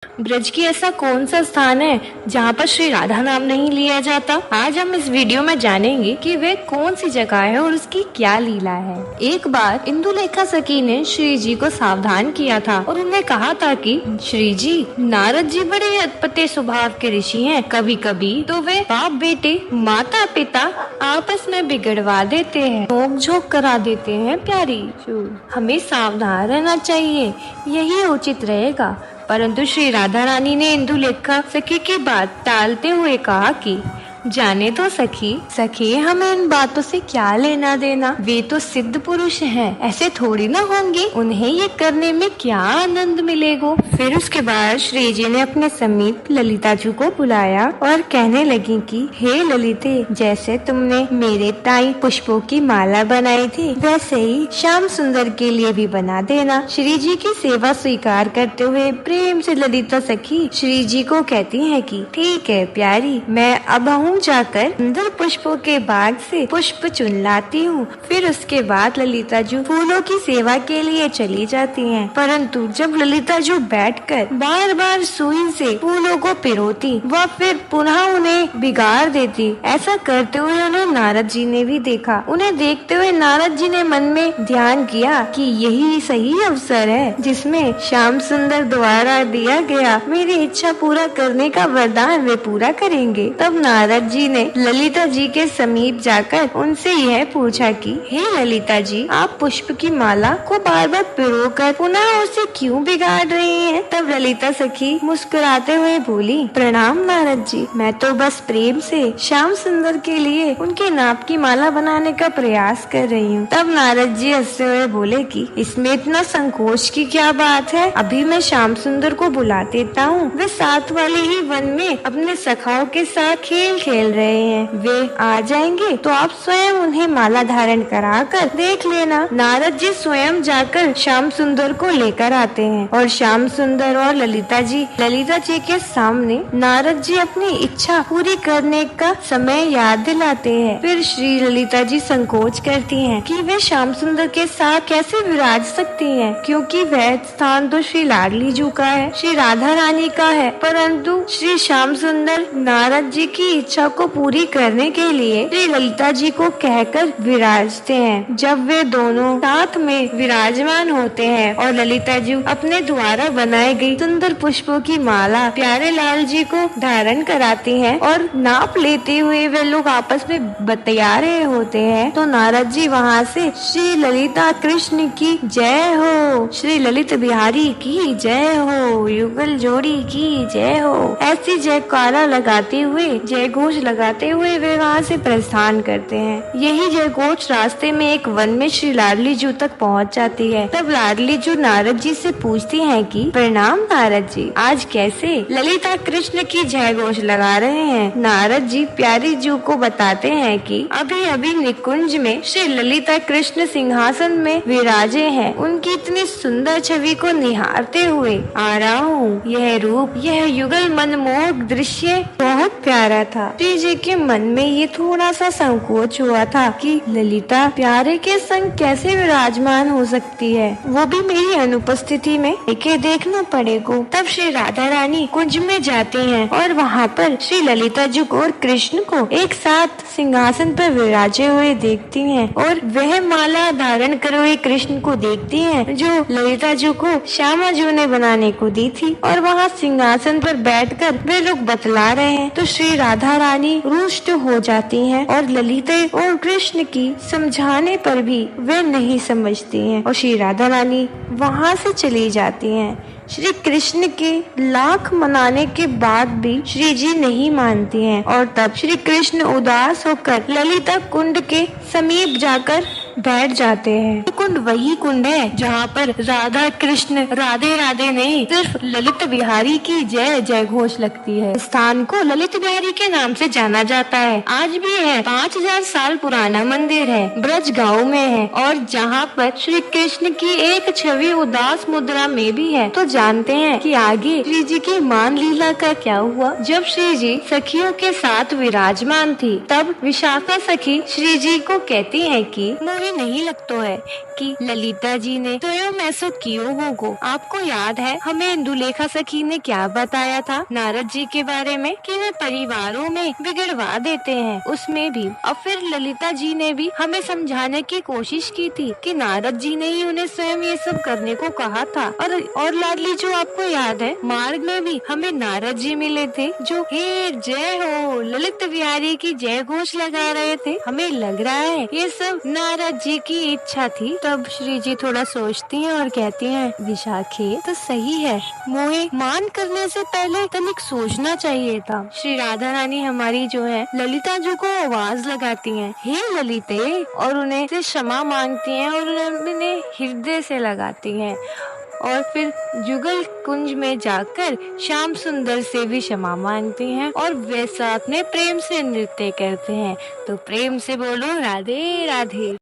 ब्रज की ऐसा कौन सा स्थान है जहाँ पर श्री राधा नाम नहीं लिया जाता। आज हम इस वीडियो में जानेंगे कि वे कौन सी जगह है और उसकी क्या लीला है। एक बार इंदुलेखा सखी ने श्री जी को सावधान किया था और उन्हें कहा था कि श्री जी, नारद जी बड़े अत्पते स्वभाव के ऋषि हैं। कभी कभी तो वे बाप बेटे, माता पिता आपस में बिगड़वा देते हैं, नोक झोंक करा देते हैं। प्यारी, हमें सावधान रहना चाहिए, यही उचित रहेगा। परंतु श्री राधा रानी ने इंदुलेखा सखी की बात टालते हुए कहा कि जाने तो सखी हमें इन बातों से क्या लेना देना। वे तो सिद्ध पुरुष हैं, ऐसे थोड़ी ना होंगे, उन्हें ये करने में क्या आनंद मिलेगा। फिर उसके बाद श्री जी ने अपने समीप ललिता जी को बुलाया और कहने लगी कि हे ललिते, जैसे तुमने मेरे ताई पुष्पों की माला बनाई थी, वैसे ही श्याम सुंदर के लिए भी बना देना। श्री जी की सेवा स्वीकार करते हुए प्रेम से ललिता सखी श्री जी को कहती है कि ठीक है प्यारी, मैं अब जाकर सुंदर पुष्पों के बाग से पुष्प चुन लाती हूँ। फिर उसके बाद ललिता जी फूलों की सेवा के लिए चली जाती हैं। परंतु जब ललिता जी बैठकर बार बार सुई से फूलों को पिरोती, वह फिर पुनः उन्हें बिगाड़ देती। ऐसा करते हुए उन्हें नारद जी ने भी देखा। उन्हें देखते हुए नारद जी ने मन में ध्यान किया कि यही सही अवसर है जिसमें श्याम सुंदर द्वारा दिया गया मेरी इच्छा पूरा करने का वरदान वे पूरा करेंगे। तब नारद जी ने ललिता जी के समीप जाकर उनसे यह पूछा कि हे ललिता जी, आप पुष्प की माला को बार बार पिरोकर पुनः उसे क्यों बिगाड़ रही हैं? तब ललिता सखी मुस्कुराते हुए बोली, प्रणाम नारद जी, मैं तो बस प्रेम से श्याम सुंदर के लिए उनके नाप की माला बनाने का प्रयास कर रही हूँ। तब नारद जी हंसते हुए बोले कि इसमें इतना संकोच की क्या बात है, अभी मैं श्याम सुंदर को बुला देता हूँ। वे साथ वाले ही वन में अपने सखाओं के साथ खेल रहे हैं, वे आ जाएंगे तो आप स्वयं उन्हें माला धारण कराकर देख लेना। नारद जी स्वयं जाकर श्याम सुंदर को लेकर आते हैं और श्याम सुंदर और ललिता जी के सामने नारद जी अपनी इच्छा पूरी करने का समय याद दिलाते हैं। फिर श्री ललिता जी संकोच करती हैं कि वे श्याम सुंदर के साथ कैसे विराज सकती हैं, क्योंकि वह स्थान तो श्री लाडली जी का है, श्री राधा रानी का है। परंतु श्री श्याम सुंदर नारद जी की इच्छा को पूरी करने के लिए श्री ललिता जी को कहकर विराजते हैं। जब वे दोनों साथ में विराजमान होते हैं और ललिता जी अपने द्वारा बनाई गई सुंदर पुष्पों की माला प्यारे लाल जी को धारण कराती हैं और नाप लेते हुए वे लोग आपस में बतिया रहे होते हैं, तो नारद जी वहाँ से श्री ललिता कृष्ण की जय हो, श्री ललित बिहारी की जय हो, युगल जोड़ी की जय हो, ऐसी जयकारा लगाते हुए जय घोष लगाते हुए वे वहाँ से प्रस्थान करते हैं। यही जय घोष रास्ते में एक वन में श्री लाडली जू तक पहुँच जाती है। तब लाडली जू नारद जी से पूछती हैं कि प्रणाम नारद जी, आज कैसे ललिता कृष्ण की जय घोष लगा रहे हैं? नारद जी प्यारी जू को बताते हैं कि अभी अभी निकुंज में श्री ललिता कृष्ण सिंहासन में विराजे हैं, उनकी इतनी सुंदर छवि को निहारते हुए आ रहा हूँ। यह रूप, यह युगल मनमोहक दृश्य बहुत प्यारा था। श्री जी के मन में ये थोड़ा सा संकोच हुआ था कि ललिता प्यारे के संग कैसे विराजमान हो सकती है, वो भी मेरी अनुपस्थिति में, इसे देखना पड़ेगा। तब श्री राधा रानी कुंज में जाती हैं और वहाँ पर श्री ललिता जी को और कृष्ण को एक साथ सिंहासन पर विराजे हुए देखती हैं और वह माला धारण करे हुए कृष्ण को देखती हैं जो ललिता जी को श्यामा जी ने बनाने को दी थी। और वहाँ सिंहासन पर बैठकर वे लोग बतला रहे हैं, तो श्री राधा रानी रुष्ट हो जाती हैं और ललिता और कृष्ण की समझाने पर भी वे नहीं समझती हैं और श्री राधा रानी वहाँ से चली जाती हैं। श्री कृष्ण के लाख मनाने के बाद भी श्री जी नहीं मानती हैं और तब श्री कृष्ण उदास होकर ललिता कुंड के समीप जाकर बैठ जाते हैं। तो कुंड वही कुंड है जहाँ पर राधा कृष्ण राधे राधे नहीं, सिर्फ ललित बिहारी की जय जय घोष लगती है। स्थान को ललित बिहारी के नाम से जाना जाता है, आज भी है। 5000 साल पुराना मंदिर है, ब्रज गांव में है और जहाँ पर श्री कृष्ण की एक छवि उदास मुद्रा में भी है। तो जानते हैं कि आगे श्री जी की मान लीला का क्या हुआ। जब श्री जी सखियों के साथ विराजमान थी, तब विशाखा सखी श्री जी को कहती है कि मुझे तुम्हें नहीं लगता है कि ललिता जी ने स्वयं ऐसा कियो होगो? आपको याद है हमें इंदुलेखा सखी ने क्या बताया था नारद जी के बारे में, कि वे परिवारों में बिगड़वा देते हैं, उसमें भी। और फिर ललिता जी ने भी हमें समझाने की कोशिश की थी कि नारद जी ने ही उन्हें स्वयं ये सब करने को कहा था। और लाडली जो आपको याद है, मार्ग में भी हमें नारद जी मिले थे जो हे जय हो ललित बिहारी की जय घोष लगा रहे थे। हमें लग रहा है ये सब नारद जी की इच्छा थी। तब श्री जी थोड़ा सोचती हैं और कहती हैं, विशाखे तो सही है, मोहे मान करने से पहले तनिक सोचना चाहिए था। श्री राधा रानी हमारी जो है ललिता जी को आवाज लगाती हैं, हे ललिते, और उन्हें से क्षमा मांगती हैं और उन्हें हृदय से लगाती हैं। और फिर जुगल कुंज में जाकर श्याम सुंदर से भी क्षमा मांगती हैं और वे साथ में प्रेम से नृत्य करते हैं। तो प्रेम से बोलो राधे राधे।